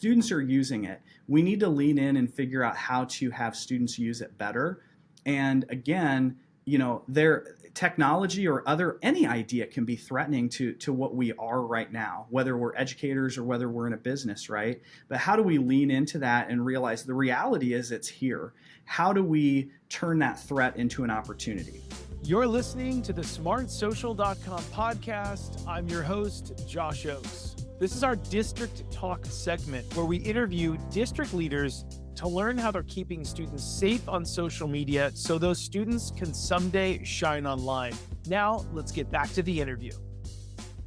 students are using it, we need to lean in and figure out how to have students use it better. And again, their technology or any idea can be threatening to what we are right now, whether we're educators or whether we're in a business, right? But how do we lean into that and realize the reality is it's here? How do we turn that threat into an opportunity? You're listening to the SmartSocial.com podcast. I'm your host, Josh Ochs. This is our District Talk segment where we interview district leaders to learn how they're keeping students safe on social media so those students can someday shine online. Now, let's get back to the interview.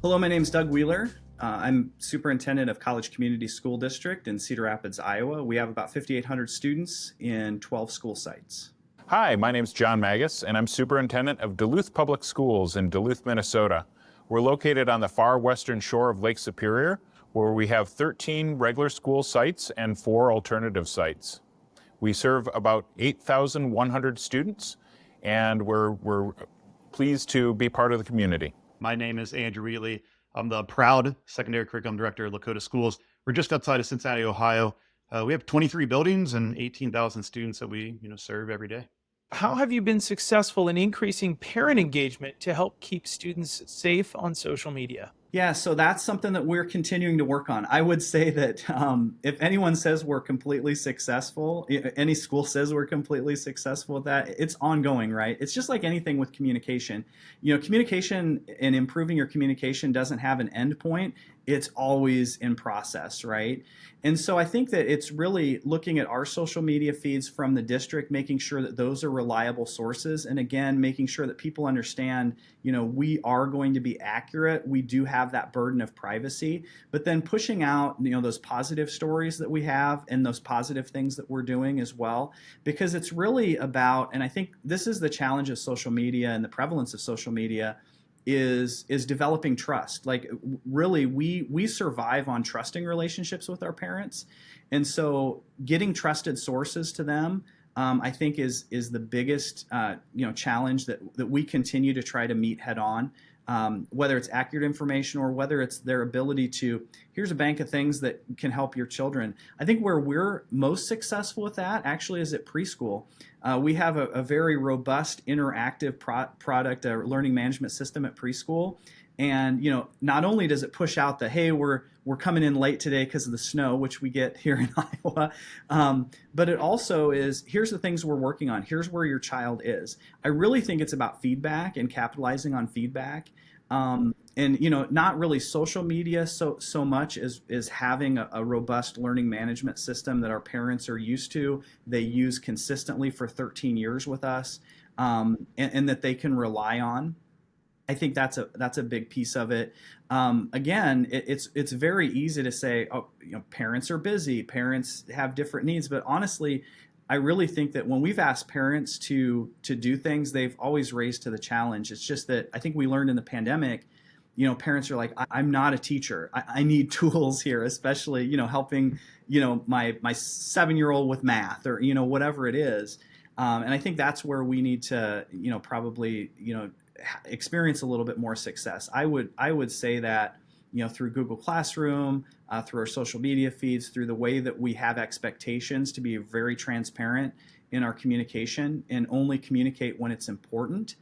Hello, my name is Doug Wheeler. I'm Superintendent of College Community School District in Cedar Rapids, Iowa. We have about 5,800 students in 12 school sites. Hi, my name is John Magas, and I'm Superintendent of Duluth Public Schools in Duluth, Minnesota. We're located on the far western shore of Lake Superior, where we have 13 regular school sites and 4 alternative sites. We serve about 8,100 students, and we're pleased to be part of the community. My name is Andrew Wheatley. I'm the proud Secondary Curriculum Director at Lakota Schools. We're just outside of Cincinnati, Ohio. We have 23 buildings and 18,000 students that we serve every day. How have you been successful in increasing parent engagement to help keep students safe on social media? Yeah, so that's something that we're continuing to work on. I would say that if anyone says we're completely successful, any school says we're completely successful with that, it's ongoing, right? It's just like anything with communication. Communication and improving your communication doesn't have an end point. It's always in process, right? And so I think that it's really looking at our social media feeds from the district, making sure that those are reliable sources. And again, making sure that people understand, we are going to be accurate. We do have that burden of privacy, but then pushing out, those positive stories that we have and those positive things that we're doing as well, because it's really about, and I think this is the challenge of social media and the prevalence of social media, is developing trust. Like really, we survive on trusting relationships with our parents. And so getting trusted sources to them, I think is the biggest challenge that we continue to try to meet head on. Whether it's accurate information or whether it's their ability to, here's a bank of things that can help your children. I think where we're most successful with that actually is at preschool. We have a very robust interactive product, a learning management system at preschool. And, not only does it push out the, hey, we're coming in late today because of the snow, which we get here in Iowa, but it also is, here's the things we're working on. Here's where your child is. I really think it's about feedback and capitalizing on feedback. And, not really social media so much as having a robust learning management system that our parents are used to, they use consistently for 13 years with us, and that they can rely on. I think that's a big piece of it. Again, it's very easy to say, parents are busy, parents have different needs, but honestly, I really think that when we've asked parents to do things, they've always raised to the challenge. It's just that I think we learned in the pandemic, parents are like, I'm not a teacher. I need tools here, especially, helping, my 7-year-old with math or, whatever it is. And I think that's where we need to, probably, experience a little bit more success. I would say that, through Google Classroom, through our social media feeds, through the way that we have expectations to be very transparent in our communication and only communicate when it's important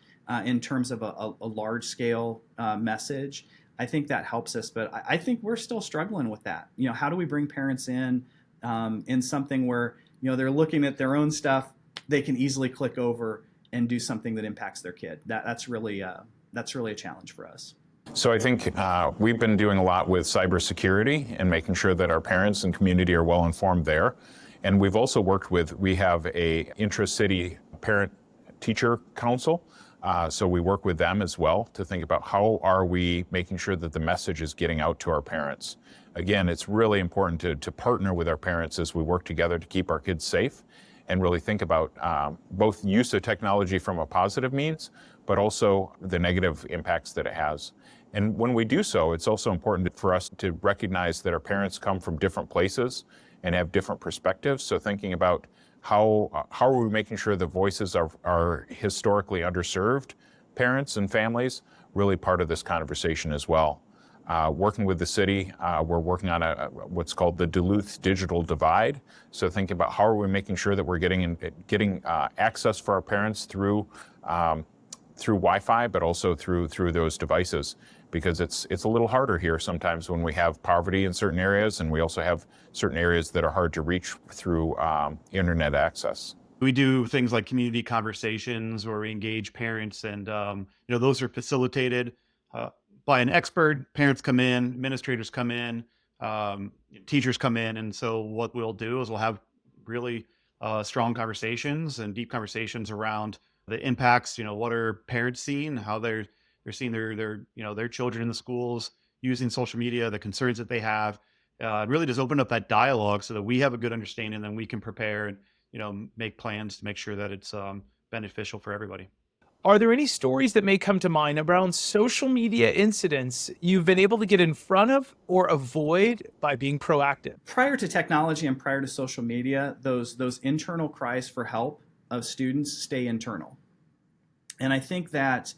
in terms of a large scale message. I think that helps us, but I think we're still struggling with that. How do we bring parents in something where, they're looking at their own stuff, they can easily click over and do something that impacts their kid. That's really a challenge for us. So I think we've been doing a lot with cybersecurity and making sure that our parents and community are well informed there. And we've also we have a intra-city parent-teacher council. So we work with them as well to think about how are we making sure that the message is getting out to our parents. Again, it's really important to partner with our parents as we work together to keep our kids safe and really think about both use of technology from a positive means, but also the negative impacts that it has. And when we do so, it's also important for us to recognize that our parents come from different places and have different perspectives. So thinking about how are we making sure the voices are historically underserved parents and families really part of this conversation as well. Working with the city, we're working on what's called the Duluth digital divide. So thinking about how are we making sure that we're getting access for our parents through Wi-Fi, but also through those devices, because it's a little harder here sometimes when we have poverty in certain areas, and we also have certain areas that are hard to reach through internet access. We do things like community conversations where we engage parents, and those are facilitated by an expert. Parents come in, administrators come in, teachers come in, and so what we'll do is we'll have really strong conversations and deep conversations around the impacts. What are parents seeing, how they're seeing their children in the schools using social media, the concerns that they have. Really just open up that dialogue so that we have a good understanding, and then we can prepare and make plans to make sure that it's beneficial for everybody. Are there any stories that may come to mind around social media incidents you've been able to get in front of or avoid by being proactive? Prior to technology and prior to social media, those internal cries for help of students stay internal. And I think that,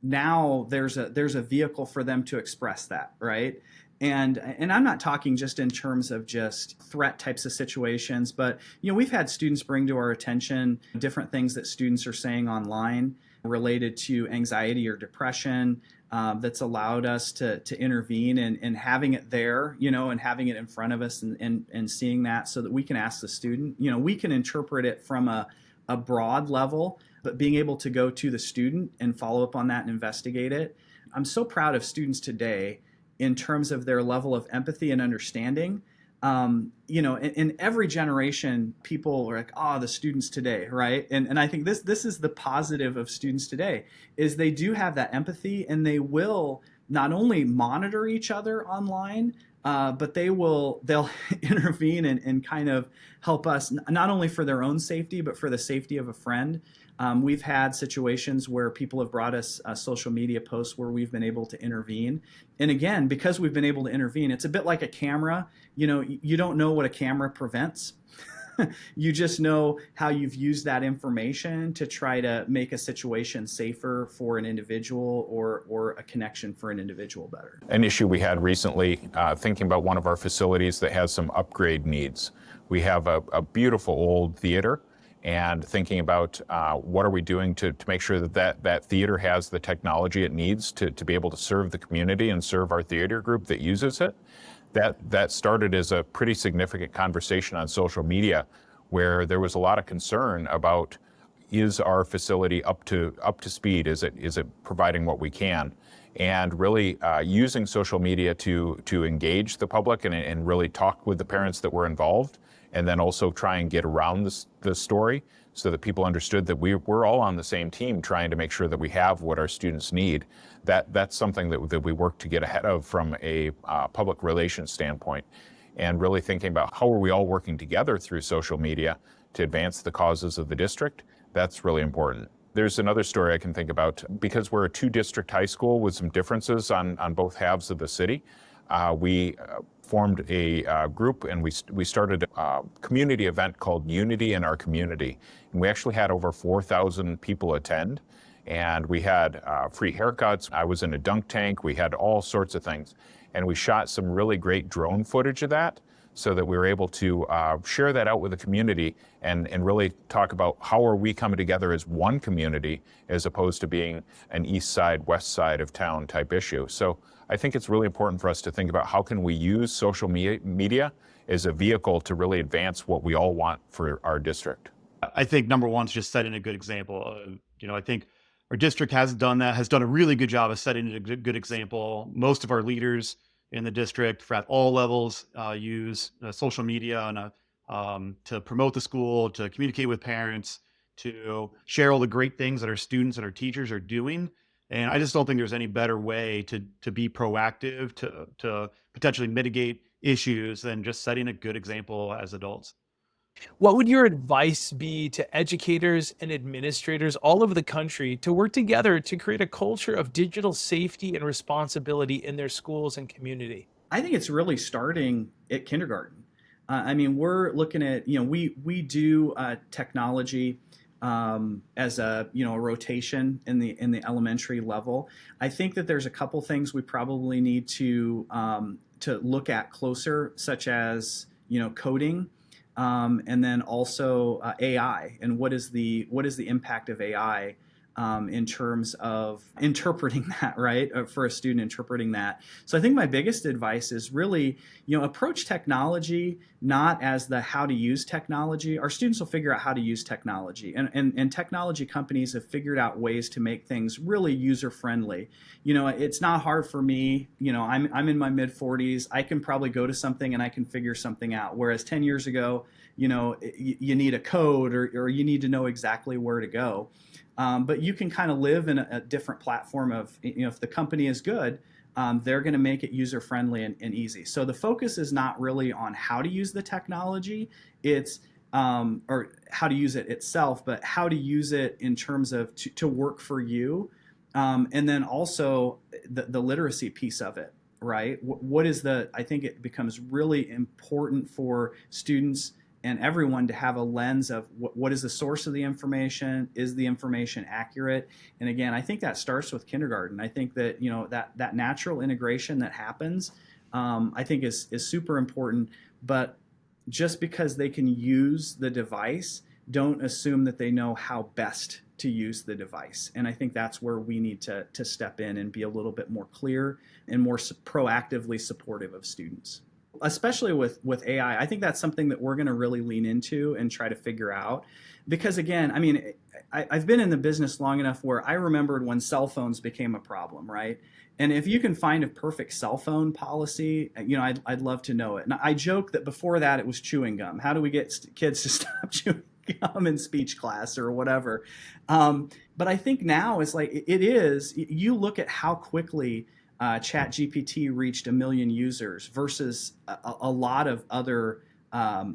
now there's a vehicle for them to express that, right? And I'm not talking just in terms of just threat types of situations, but we've had students bring to our attention different things that students are saying online related to anxiety or depression, that's allowed us to intervene, and having it there, and having it in front of us, and seeing that so that we can ask the student. We can interpret it from a broad level, but being able to go to the student and follow up on that and investigate it. I'm so proud of students today in terms of their level of empathy and understanding. In every generation, people are like, the students today, right? And I think this is the positive of students today, is they do have that empathy, and they will not only monitor each other online, but they'll intervene and kind of help us, not only for their own safety, but for the safety of a friend. We've had situations where people have brought us social media posts where we've been able to intervene. And again, because we've been able to intervene, it's a bit like a camera. You don't know what a camera prevents. You just know how you've used that information to try to make a situation safer for an individual, or a connection for an individual better. An issue we had recently, thinking about one of our facilities that has some upgrade needs. We have a beautiful old theater, and thinking about what are we doing to make sure that theater has the technology it needs to be able to serve the community and serve our theater group that uses it. That started as a pretty significant conversation on social media, where there was a lot of concern about, is our facility up to speed? Is it providing what we can? And really using social media to engage the public and really talk with the parents that were involved, and then also try and get around the story so that people understood that we're all on the same team trying to make sure that we have what our students need. That's something that we work to get ahead of from a public relations standpoint, and really thinking about how are we all working together through social media to advance the causes of the district. That's really important. There's another story I can think about. Because we're a 2-district high school with some differences on both halves of the city, we formed a group, and we started a community event called Unity in Our Community. And we actually had over 4,000 people attend, and we had free haircuts. I was in a dunk tank. We had all sorts of things. And we shot some really great drone footage of that, so that we were able to share that out with the community, and really talk about how are we coming together as one community, as opposed to being an east side, west side of town type issue. So I think it's really important for us to think about how can we use social media as a vehicle to really advance what we all want for our district. I think number one is just setting a good example. I think our district has done a really good job of setting a good example. Most of our leaders in the district at all levels use social media to promote the school, to communicate with parents, to share all the great things that our students and our teachers are doing. And I just don't think there's any better way to be proactive, to potentially mitigate issues than just setting a good example as adults. What would your advice be to educators and administrators all over the country to work together to create a culture of digital safety and responsibility in their schools and community? I think it's really starting at kindergarten. We're looking at, we do technology as a a rotation in the elementary level. I think that there's a couple things we probably need to look at closer, such as coding, and then also AI, and what is the impact of AI in terms of interpreting that, right? For a student interpreting that. So I think my biggest advice is really, approach technology not as the how to use technology. Our students will figure out how to use technology, and technology companies have figured out ways to make things really user friendly. It's not hard for me. I'm in my mid 40s. I can probably go to something and I can figure something out. Whereas 10 years ago, you need a code, or you need to know exactly where to go. But you can kind of live in a different platform of, if the company is good, they're going to make it user-friendly and easy. So the focus is not really on how to use the technology, it's or how to use it itself, but how to use it in terms of to work for you. And then also the literacy piece of it, right? I think it becomes really important for students and everyone to have a lens of what is the source of the information? Is the information accurate? And again, I think that starts with kindergarten. I think that that natural integration that happens, I think is super important. But just because they can use the device, don't assume that they know how best to use the device. And I think that's where we need to step in and be a little bit more clear and more proactively supportive of students. Especially with AI, I think that's something that we're going to really lean into and try to figure out. Because again, I mean, I've been in the business long enough where I remembered when cell phones became a problem, right? And if you can find a perfect cell phone policy, I'd love to know it. And I joke that before that it was chewing gum. How do we get kids to stop chewing gum in speech class or whatever? But I think now it's like you look at how quickly ChatGPT reached 1 million users versus a lot of other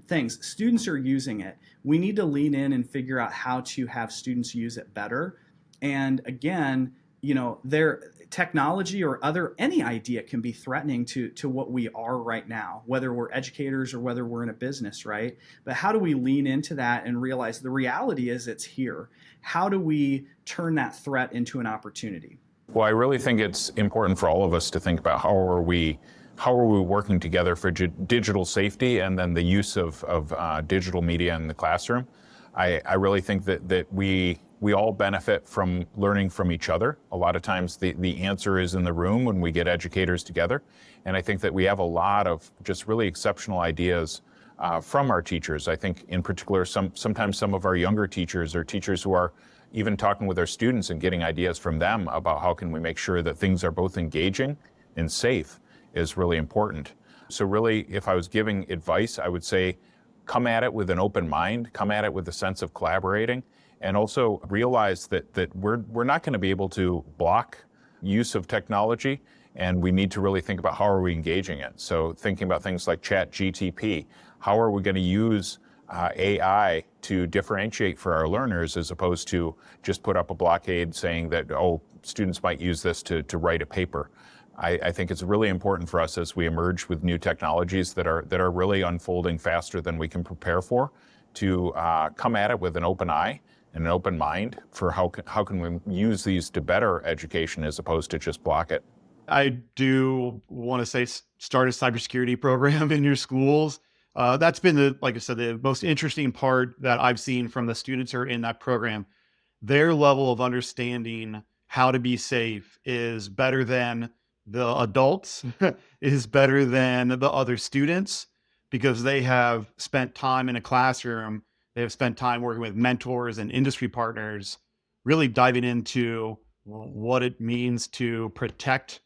things. Students are using it. We need to lean in and figure out how to have students use it better. And again, their technology or any idea can be threatening to what we are right now, whether we're educators or whether we're in a business, right? But how do we lean into that and realize the reality is it's here? How do we turn that threat into an opportunity? Well, I really think it's important for all of us to think about how are we working together for digital safety and then the use of digital media in the classroom. I really think that we all benefit from learning from each other. A lot of times the answer is in the room when we get educators together. And I think that we have a lot of just really exceptional ideas from our teachers. I think in particular, sometimes some of our younger teachers or teachers who are even talking with our students and getting ideas from them about how can we make sure that things are both engaging and safe is really important. So really, if I was giving advice, I would say come at it with an open mind, come at it with a sense of collaborating, and also realize that we're not going to be able to block use of technology, and we need to really think about how are we engaging it. So thinking about things like ChatGPT, how are we going to use AI to differentiate for our learners as opposed to just put up a blockade saying that, students might use this to write a paper. I think it's really important for us as we emerge with new technologies that are really unfolding faster than we can prepare for to come at it with an open eye and an open mind for how can we use these to better education as opposed to just block it. I do want to say start a cybersecurity program in your schools. That's been like I said, the most interesting part that I've seen from the students who are in that program. Their level of understanding how to be safe is better than the adults, is better than the other students, because they have spent time in a classroom. They have spent time working with mentors and industry partners, really diving into what it means to protect,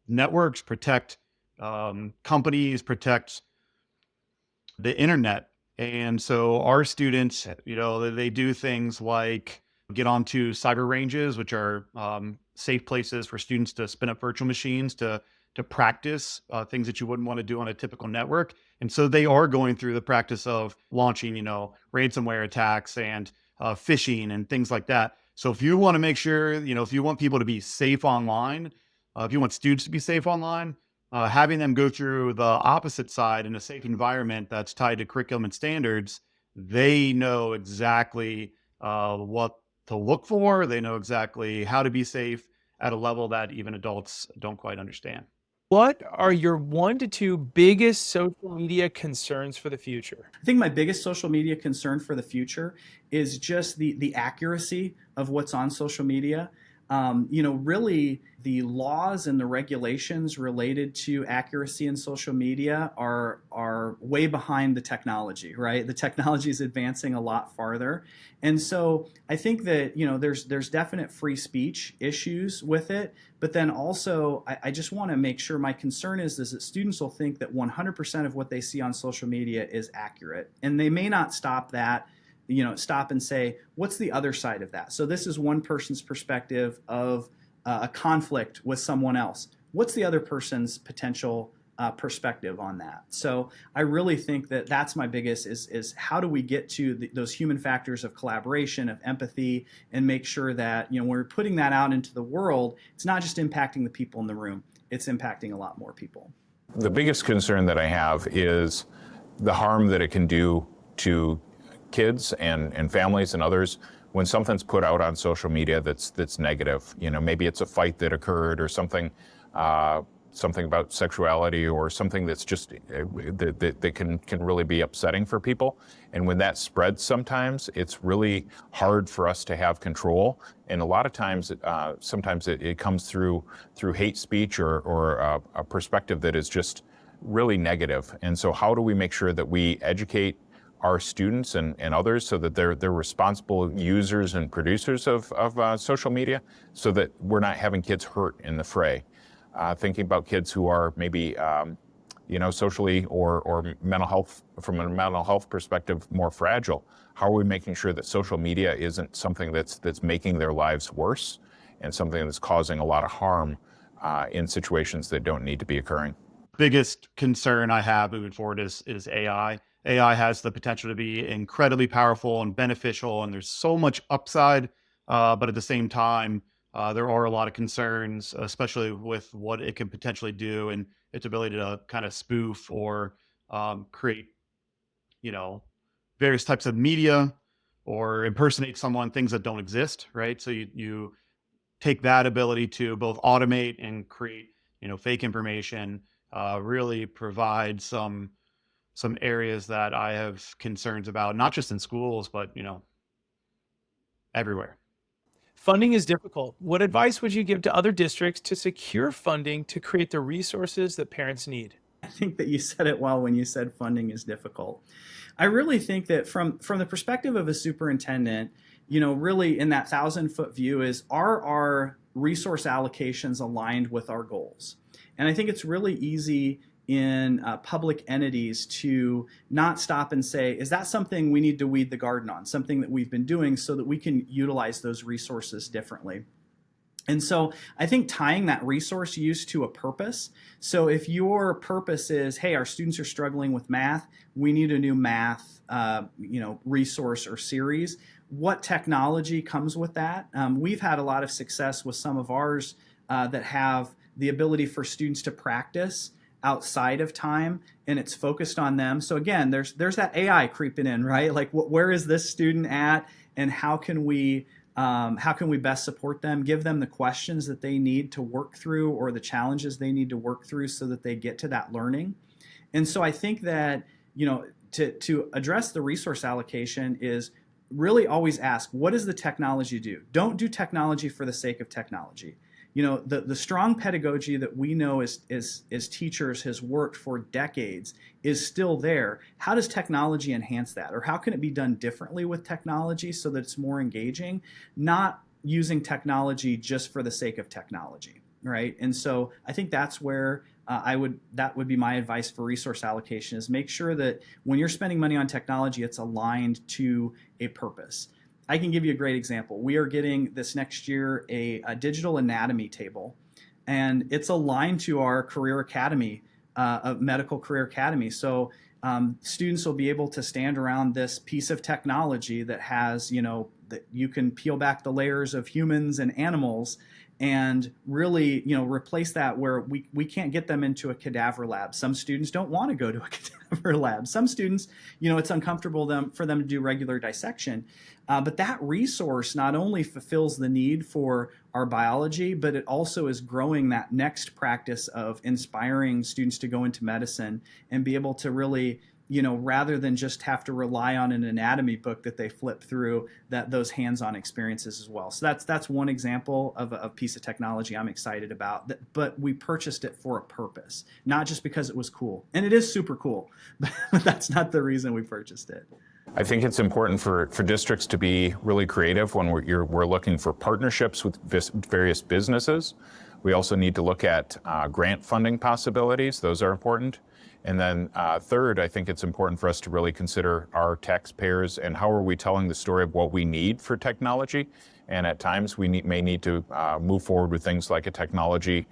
networks, protect companies, protect the internet. And so our students, they do things like get onto cyber ranges, which are safe places for students to spin up virtual machines to practice things that you wouldn't want to do on a typical network. And so they are going through the practice of launching, ransomware attacks and phishing and things like that. So if you want to make sure, if you want people to be safe online, if you want students to be safe online, having them go through the opposite side in a safe environment that's tied to curriculum and standards they know exactly what to look for. They know exactly how to be safe at a level that even adults don't quite understand. What are your 1 to 2 biggest social media concerns for the future? I think my biggest social media concern for the future is just the accuracy of what's on social media. Really, the laws and the regulations related to accuracy in social media are way behind the technology, right? The technology is advancing a lot farther, and so I think that there's definite free speech issues with it. But then also, I just want to make sure, my concern is that students will think that 100% of what they see on social media is accurate, and they may not stop and say, what's the other side of that? So this is one person's perspective of a conflict with someone else. What's the other person's potential perspective on that? So I really think that that's my biggest is how do we get to those human factors of collaboration, of empathy, and make sure that when we're putting that out into the world, it's not just impacting the people in the room, it's impacting a lot more people. The biggest concern that I have is the harm that it can do to kids and families and others when something's put out on social media that's negative. Maybe it's a fight that occurred or something about sexuality or something that's just that can really be upsetting for people. And when that spreads, sometimes it's really hard for us to have control. And a lot of times, sometimes it comes through hate speech or a perspective that is just really negative. And so how do we make sure that we educate our students and others so that they're responsible users and producers of social media, so that we're not having kids hurt in the fray? Thinking about kids who are maybe socially or mental health, from a mental health perspective, more fragile. How are we making sure that social media isn't something that's making their lives worse and something that's causing a lot of harm in situations that don't need to be occurring? Biggest concern I have moving forward is AI. AI has the potential to be incredibly powerful and beneficial, and there's so much upside. But at the same time, there are a lot of concerns, especially with what it can potentially do and its ability to kind of spoof or create, various types of media or impersonate someone, things that don't exist, right? So you take that ability to both automate and create, fake information, really provide some areas that I have concerns about, not just in schools, but everywhere. Funding is difficult. What advice would you give to other districts to secure funding to create the resources that parents need? I think that you said it well when you said funding is difficult. I really think that from the perspective of a superintendent, really in that 1,000-foot view is, are our resource allocations aligned with our goals? And I think it's really easy in public entities to not stop and say, is that something we need to weed the garden on, something that we've been doing so that we can utilize those resources differently? And so I think tying that resource use to a purpose. So if your purpose is, hey, our students are struggling with math, we need a new math resource or series, what technology comes with that? We've had a lot of success with some of ours that have the ability for students to practice outside of time, and it's focused on them. So again, there's that AI creeping in, right? Like, where is this student at, and how can we best support them, give them the questions that they need to work through or the challenges they need to work through so that they get to that learning. And so I think that, to address the resource allocation is really always ask, what does the technology do? Don't do technology for the sake of technology. The strong pedagogy that we know as teachers has worked for decades is still there. How does technology enhance that? Or how can it be done differently with technology so that it's more engaging? Not using technology just for the sake of technology, right? And so I think that's where that would be my advice for resource allocation, is make sure that when you're spending money on technology, it's aligned to a purpose. I can give you a great example. We are getting this next year a digital anatomy table, and it's aligned to our career academy, medical career academy. So students will be able to stand around this piece of technology that has, that you can peel back the layers of humans and animals, and really, replace that where we can't get them into a cadaver lab. Some students don't want to go to a cadaver lab. Some students, it's uncomfortable for them to do regular dissection. But that resource not only fulfills the need for our biology, but it also is growing that next practice of inspiring students to go into medicine and be able to really, rather than just have to rely on an anatomy book that they flip through, those hands-on experiences as well. So that's one example of a piece of technology I'm excited about. But we purchased it for a purpose, not just because it was cool. And it is super cool, but that's not the reason we purchased it. I think it's important for districts to be really creative when we're looking for partnerships with various businesses. We also need to look at grant funding possibilities. Those are important. And then third, I think it's important for us to really consider our taxpayers and how are we telling the story of what we need for technology. And at times we may need to move forward with things like a technology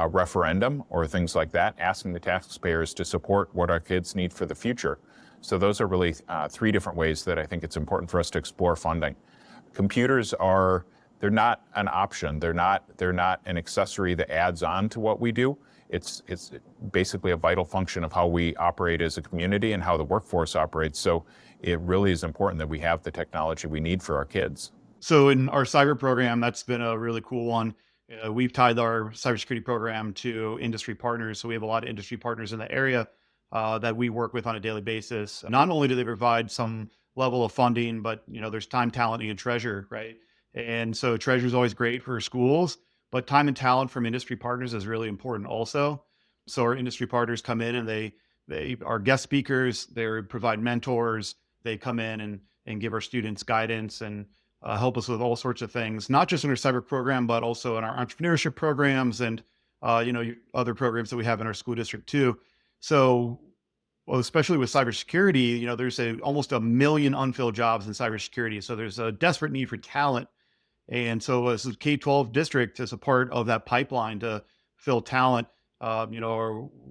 referendum or things like that, asking the taxpayers to support what our kids need for the future. So those are really three different ways that I think it's important for us to explore funding. Computers they're not an option. They're not an accessory that adds on to what we do. It's basically a vital function of how we operate as a community and how the workforce operates. So it really is important that we have the technology we need for our kids. So in our cyber program, that's been a really cool one. We've tied our cybersecurity program to industry partners. So we have a lot of industry partners in the area that we work with on a daily basis. Not only do they provide some level of funding, but there's time, talent, and treasure, right? And so treasure is always great for schools, but time and talent from industry partners is really important also. So our industry partners come in and they are guest speakers, they provide mentors, they come in and give our students guidance and help us with all sorts of things, not just in our cyber program, but also in our entrepreneurship programs and other programs that we have in our school district too. So, especially with cybersecurity, there's almost 1 million unfilled jobs in cybersecurity. So there's a desperate need for talent. And so as a K-12 district, as a part of that pipeline to fill talent,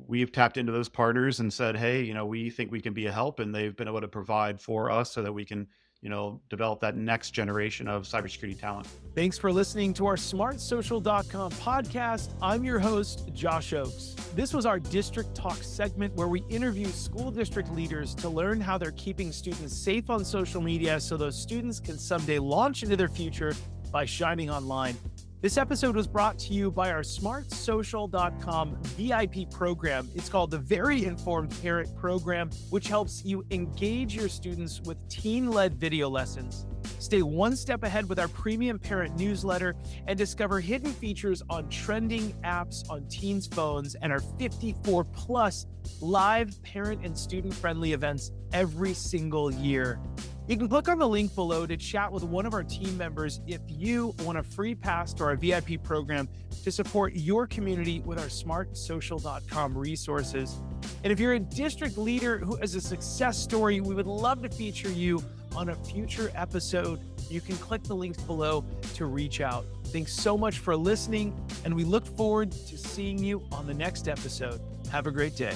we've tapped into those partners and said, hey, we think we can be a help. And they've been able to provide for us so that we can develop that next generation of cybersecurity talent. Thanks for listening to our smartsocial.com podcast. I'm your host, Josh Ochs. This was our District Talk segment where we interview school district leaders to learn how they're keeping students safe on social media so those students can someday launch into their future by shining online. This episode was brought to you by our smartsocial.com VIP program. It's called the Very Informed Parent Program, which helps you engage your students with teen-led video lessons. Stay one step ahead with our premium parent newsletter and discover hidden features on trending apps on teens' phones and our 54 plus live parent and student-friendly events every single year. You can click on the link below to chat with one of our team members if you want a free pass to our VIP program to support your community with our smartsocial.com resources. And if you're a district leader who has a success story, we would love to feature you on a future episode. You can click the links below to reach out. Thanks so much for listening, and we look forward to seeing you on the next episode. Have a great day.